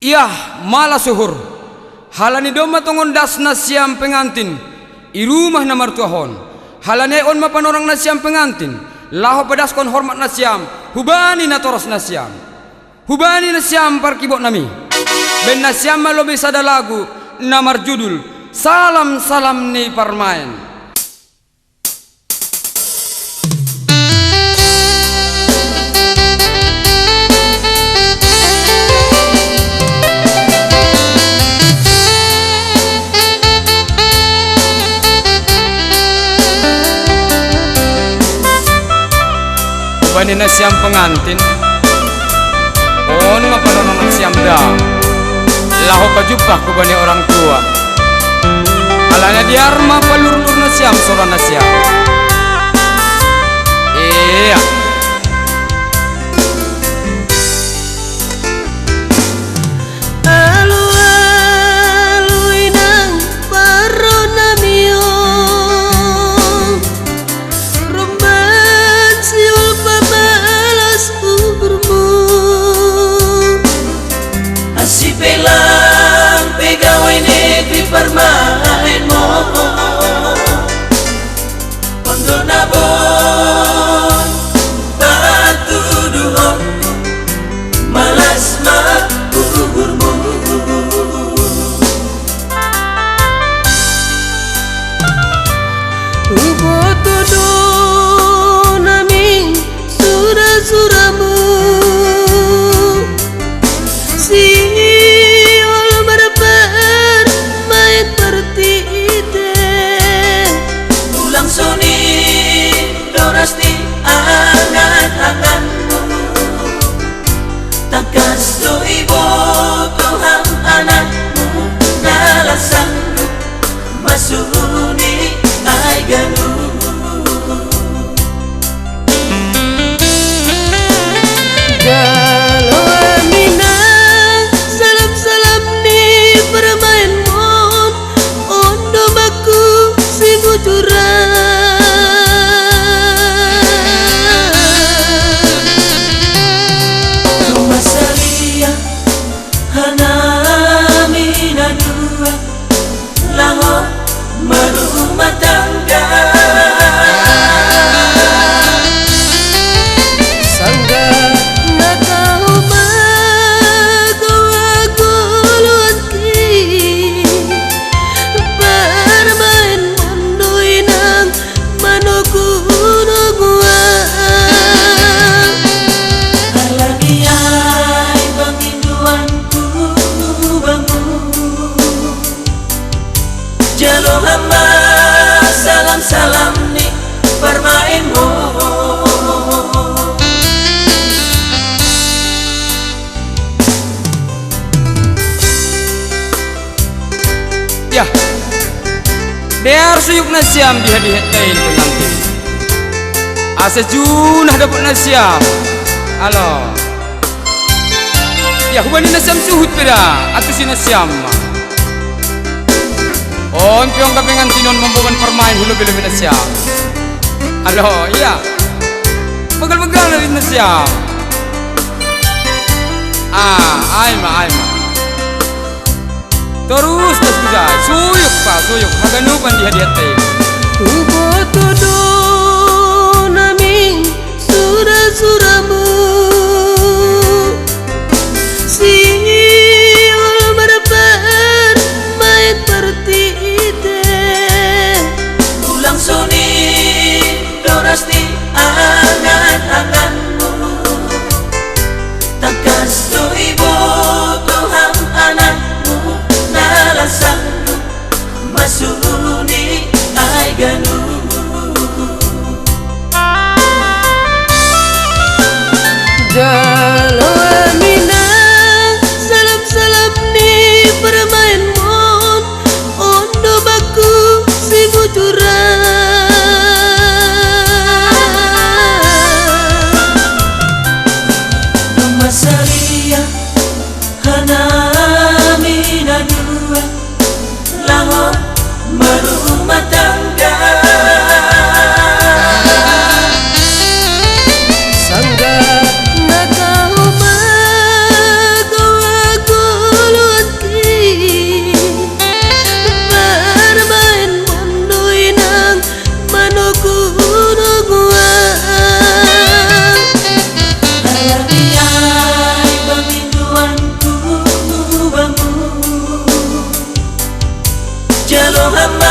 Iyah malah suhur halani doma tongon das nasiam pengantin i rumah na martuahon halane on mapan orang nasiam pengantin laho pedas kon hormat nasiam hubani na toros nasiam hubani nasiam parkibok nami ben nasiam malo bisa ada lagu namar judul salam salam ni parmain. Bani nasiam pengantin on mapanon nasiam da laho pajupah ku bani orang tua alana diarma palur-lur nasiam sora nasiam iya permain mo Pondo nabon batu duhon malas magugurmu Ubotodo naming sura-suramu Dorasti angan-anganmu Takas tu ibu Tuhan anakmu Nalasanmu Masuni ay ganu Kalau amina salam-salam ni bermain mon Ondo baku singujuran merumah tangga sangga nakau magawaguluanki bermain mondoinang manugunuguan halangi ay penginduanku bangun jalo hamba salam-salam ni permainmu ya biar suyuk nasiam dihadiahin pengantin asa junah dapat nasiam alo ya hubani nasiam suhut peda atau si nasiam on piong ka pengantinon membawan permain hulu bila nasiam alo iya begal-begal dari nasiam aima terus das budai suyuk pa suyuk haganupan dihadiahin Ubotodo naming sura-suramu siul berber main perti ulang suni dorasti angan-anganmu takas tu ibu Tuhan anakmu nalasanmu masuni ay ganu hamba